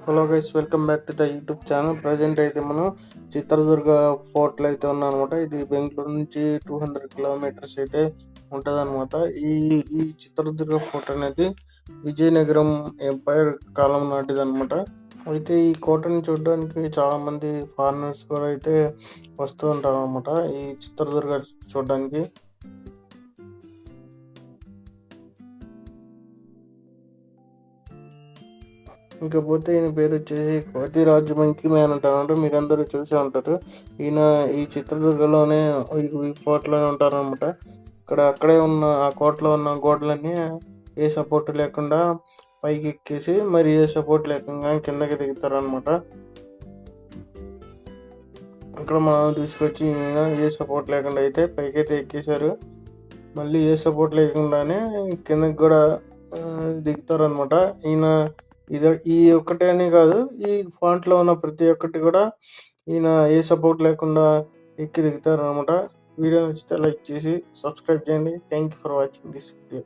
Hello guys, welcome back to the YouTube channel. Present అయితే మనం చిత్రదుర్గ ఫోర్ట్లో అయితే ఉన్నాం అనమాట. ఇది బెంగళూరు నుంచి 200 కిలోమీటర్స్ అయితే ఉంటుంది అనమాట. ఈ చిత్రదుర్గ ఫోర్ట్ అనేది విజయనగరం ఎంపైర్ కాలం నాటిది అనమాట. అయితే ఈ కోటని చూడడానికి చాలా మంది ఫారినర్స్ కూడా అయితే వస్తూ ఉంటారు అనమాట ఈ చిత్రదుర్గ చూడడానికి. ఇంకపోతే ఈయన పేరు వచ్చేసి కోతిరాజు మంకీ మ్యాన్ అంటారు. మీరందరూ చూసే ఉంటారు. ఈయన ఈ చిత్రదుర్గలోనే ఈ కోటలోనే ఉంటారు అనమాట. అక్కడే ఉన్న ఆ కోటలో ఉన్న గోడలన్నీ ఏ సపోర్ట్ లేకుండా పైకి ఎక్కేసి మరి ఏ సపోర్ట్ లేకుండా కిందకి దిగుతారు అనమాట. ఇక్కడ మనం తీసుకొచ్చి ఈయన ఏ సపోర్ట్ లేకుండా అయితే పైకి అయితే ఎక్కేశారు. మళ్ళీ ఏ సపోర్ట్ లేకుండానే కిందకి కూడా దిగుతారు అనమాట. ఈ ఒక్కటే అని కాదు, ఈ ఫాంట్ లో ఉన్న ప్రతి ఒక్కటి కూడా ఈయన ఏ సపోర్ట్ లేకుండా ఎక్కి దిగుతారు అనమాట. వీడియో నచ్చితే లైక్ చేసి సబ్స్క్రైబ్ చేయండి. Thank you for watching this video.